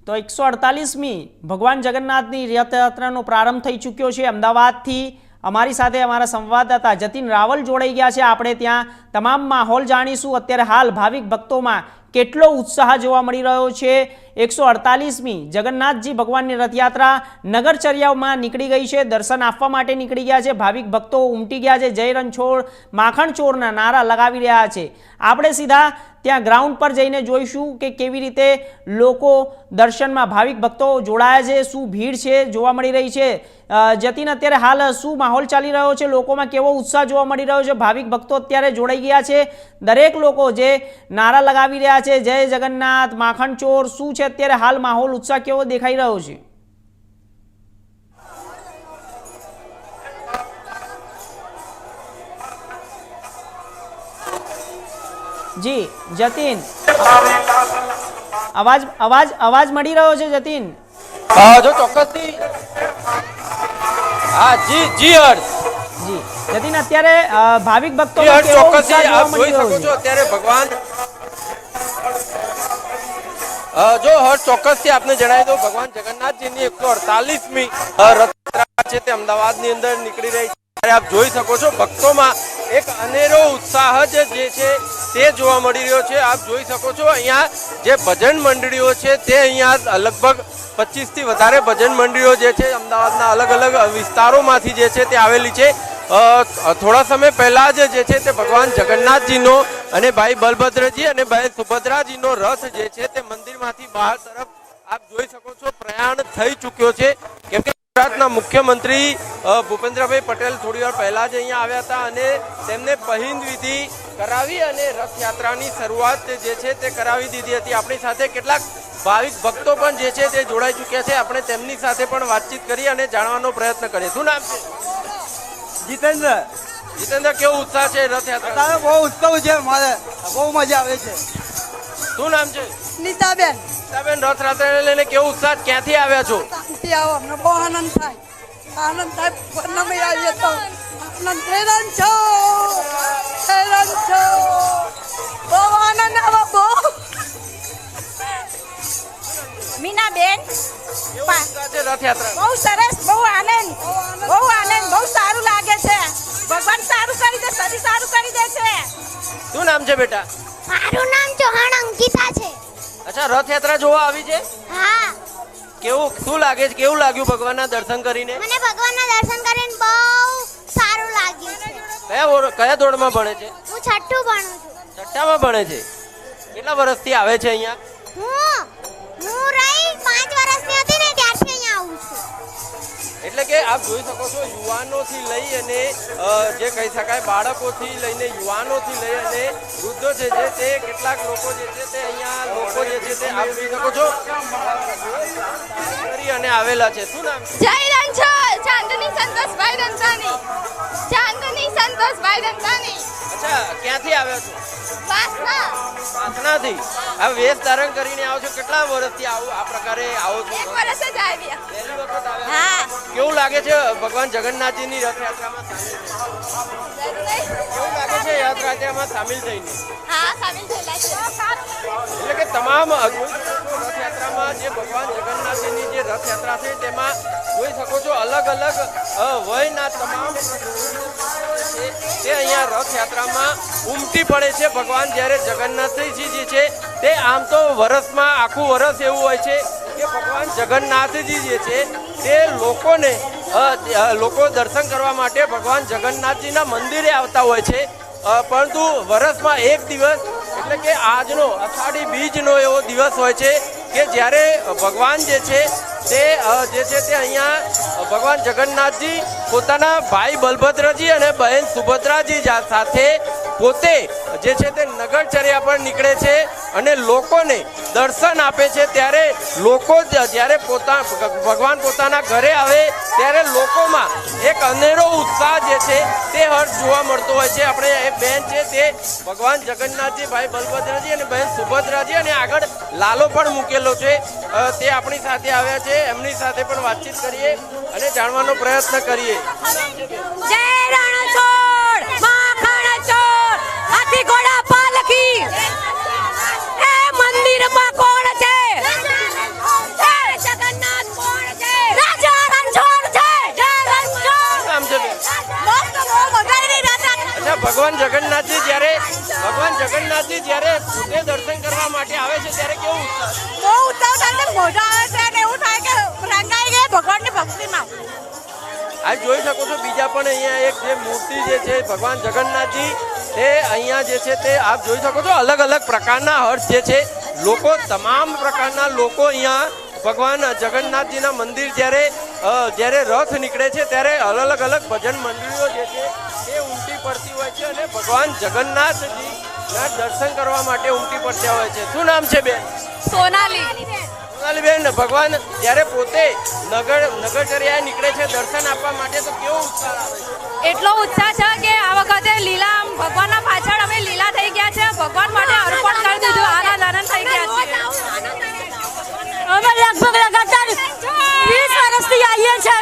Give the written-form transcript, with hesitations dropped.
તો 148મી ભગવાન જગન્નાથની રથયાત્રાનો પ્રારંભ થઈ ચૂક્યો છે। અમદાવાદથી અમારી સાથે અમારા સંવાદદાતા જતીન રાવલ જોડાઈ ગયા છે। આપણે ત્યાં તમામ માહોલ જાણીશું। અત્યારે હાલ ભાવિક ભક્તોમાં કેટલો ઉત્સાહ જોવા મળી રહ્યો છે। 148મી જગન્નાથજી ભગવાનની રથયાત્રા નગરચર્યામાં નીકળી ગઈ છે। દર્શન આપવા માટે નીકળી ગયા છે। ભાવિક ભક્તો ઉમટી ગયા છે। જય રણછોડ માખણ ચોરના નારા લગાવી રહ્યા છે। આપણે સીધા ત્યાં ગ્રાઉન્ડ પર જઈને જોઈશું કે કેવી રીતે લોકો દર્શનમાં ભાવિક ભક્તો જોડાયા છે, શું ભીડ છે જોવા મળી રહી છે। જતીન, અત્યારે હાલ શું માહોલ ચાલી રહ્યો છે? લોકોમાં કેવો ઉત્સાહ જોવા મળી રહ્યો છે? ભાવિક ભક્તો અત્યારે જોડાઈ ગયા છે। દરેક લોકો જે નારા લગાવી રહ્યા છે, જય જગન્નાથ, માખણ ચોર, શું છે અત્યારે હાલ માહોલ, ઉત્સાહ કેવો દેખાઈ રહ્યો છે? જી જતીન, અવાજ મળી રહ્યો છે જતીન? જો ચોક્કસથી હા જી જી હર્ષ જી જતીન, અત્યારે ભાવિક ભક્તો ચોક્કસથી આપ જોઈ શકો છો અત્યારે ભગવાન જો હર્ષ ચોક્કસથી આપને જણાવી દઉં ભગવાન જગન્નાથજીની 148મી રથયાત્રા છે તે અમદાવાદની અંદર નીકળી રહી છે। આપ જોઈ શકો છો ભક્તોમાં એક અનેરો ઉત્સાહ જ જે છે તે જોવા મળી રહ્યો છે। આપ જોઈ શકો છો અહીંયા જે ભજન મંડળીઓ છે તે અહીંયા લગભગ 25 થી વધારે ભજન મંડળીઓ જે છે અમદાવાદના અલગ અલગ વિસ્તારોમાંથી જે છે તે આવેલી છે। થોડા સમય પહેલા જ જે છે તે ભગવાન જગન્નાથજીનો અને ભાઈ બલભદ્રજી અને ભાઈ સુભદ્રાજીનો રથ જે છે તે મંદિરમાંથી બહાર તરફ આપ જોઈ શકો છો પ્રયાણ થઈ ચૂક્યો છે। કેમ કે ગુજરાતના મુખ્યમંત્રી ભૂપેન્દ્રભાઈ પટેલ થોડી વાર પહેલા જ અહીંયા આવ્યા હતા અને તેમને પહિંદ વિધિ કરાવી અને રથયાત્રાની શરૂઆત જે છે તે કરાવી દીધી હતી। આપણી સાથે કેટલાક ભાવિક ભક્તો પણ જે છે તે જોડાઈ ચૂક્યા છે। આપણે તેમની સાથે પણ વાતચીત કરી અને જાણવાનો પ્રયત્ન કરીએ। શું નામ છે? જીતેન્દ્ર। જીતેન્દ્ર, કેવો ઉત્સાહ છે રથયાત્રા? બહુ ઉત્સવ છે, મારે બહુ મજા આવે છે। શું નામ છે? નીતાબેન। નીતાબેન, રથયાત્રાને લઈને કેવો ઉત્સાહ, ક્યાંથી આવ્યા છો? શાંતિ આવો, અમને બહુ આનંદ થાય, આનંદ થાય। પૂર્ણમી આવીએ તો આનંદ હેરાન છો, હેરાન છો, બહુ આનંદ આવે, બહુ। મીનાબેન, કેવો ઉત્સાહ છે રથયાત્રા? બહુ સરસ, બહુ આનંદ, બહુ સારું લાગે છે। ભગવાન સારું કરી દે, સદી સારું કરી દે છે। શું નામ છે બેટા? મારું નામ ચૌહાણ અંકિતા છે। અચ્છા, રથયાત્રા જોવા આવી છે? હા, કેવું શું લાગે છે? કેવું લાગ્યું ભગવાનના દર્શન કરીને? મને ભગવાનના દર્શન કરીને બહુ સારું લાગ્યું છે। કયા ધોરણમાં ભણે છે? હું છઠ્ઠું ભણું છું। છઠ્ઠામાં ભણે છે। કેટલા વર્ષથી આવે છે અહીંયા? હું રહી 5 વર્ષની હતી ને ત્યારથી અહીંયા આવું છું। એટલે કે આપ જોઈ શકો છો યુવાનોથી લઈ અને જે કહી શકાય બાળકોથી લઈને યુવાનોથી લઈ અને વૃદ્ધો છે જે તે કેટલાક લોકો જે છે તે અહીંયા લોકો જે છે તે આપ જોઈ શકો છો કરી અને આવેલા છે। શું નામ છે? જય રણછોડ, ચાંદની સંતોષભાઈ રંતાની, ચાંદની સંતોષભાઈ રંતાની। અચ્છા, ક્યાંથી આવ્યા છો? પાસનાથી। આ વેશ ધારણ કરીને આવો છો? કેટલા વર્ષથી આ પ્રકારે આવો છો? 1 વર્ષ જ આવ્યા। પહેલી વખત આવ્યા? હા। કેવું લાગે છે ભગવાન જગન્નાથજીની રથયાત્રામાં કેવું લાગે છે યાત્રામાં સામેલ થઈને? હા, સામેલ થયેલા છે। એટલે કે તમામ રથયાત્રામાં જે ભગવાન જગન્નાથજીની જે રથયાત્રા છે તેમાં જોઈ શકો છો અલગ અલગ વયના તમામ તે અહીંયા રથયાત્રામાં ઉમટી પડે છે। ભગવાન જ્યારે જગન્નાથજી જે છે તે આમ તો વર્ષમાં આખું વર્ષ એવું હોય છે કે ભગવાન જગન્નાથજી જે છે તે લોકો દર્શન કરવા માટે ભગવાન જગન્નાથજીના મંદિરે આવતા હોય છે। પરંતુ વર્ષમાં એક દિવસ એટલે કે આજનો અષાઢી બીજનો એવો દિવસ હોય છે કે જ્યારે ભગવાન જે છે તે અહીંયા ભગવાન જગન્નાથજી પોતાના ભાઈ બલભદ્રજી અને બહેન સુભદ્રાજી સાથે પોતે જે છે તે નગરચર્યા પર નીકળે છે અને લોકોને દર્શન આપે છે। ત્યારે લોકો જ્યારે ભગવાન પોતાના ઘરે આવે ત્યારે લોકોમાં એક અનેરો ઉત્સાહ જે છે તે હર્ષ જોવા મળતો હોય છે। આપણે એ બેન છે તે ભગવાન જગન્નાથજી, ભાઈ બલભદ્રજી અને બહેન સુભદ્રાજી અને આગળ લાલો પણ મૂકેલો છે તે આપણી સાથે આવ્યા છે। એમની સાથે પણ વાતચીત કરીએ અને જાણવાનો પ્રયત્ન કરીએ। જય રણછોડ, માખણ ચોર, હાથી ઘોડા પાલકી, એ મંદિરમાં કોણ છે? ભગવાન જગન્નાથજી જ્યારે પોતે દર્શન કરવા માટે આવે છે ત્યારે કેવું ઉત્સાહ? બહુ ઉત્સાહ થાય છે, મોઢા આવે છે અને એવું થાય કે રંગાઈ ગયા ભગવાનની ભક્તિમાં. આ જોઈ શકો છો બીજા પણ અહીંયા એક જે મૂર્તિ જે છે ભગવાન જગન્નાથજી તે અહીંયા જે છે તે આપ જોઈ શકો છો અલગ અલગ પ્રકારના હર્ષ જે છે લોકો તમામ પ્રકારના લોકો અહીંયા ભગવાન જગન્નાથજીના મંદિર જ્યારે રથ નીકળે છે ત્યારે અલગ અલગ ભજન મંડળીઓ જે છે તે ઉમટી પડતી હોય છે અને ભગવાન જગન્નાથજીના દર્શન કરવા માટે ઉમટી પડતા હોય છે. શું નામ છે બેન? સોનાલીબેન, ભગવાન જ્યારે પોતે નગરચર્યાએ નીકળે છે દર્શન આપવા માટે તો કેવો ઉત્સાહ આવે છે? એટલો ઉત્સાહ છે કે આ વખતે લીલા ભગવાનના પાછળ અમે લીલા થઈ ગયા છે, ભગવાન માટે અર્પણ કરી દીધું, આનંદ થઈ ગયા છે. અમે લગભગ લગાતાર 20 વર્ષથી આવીએ છીએ.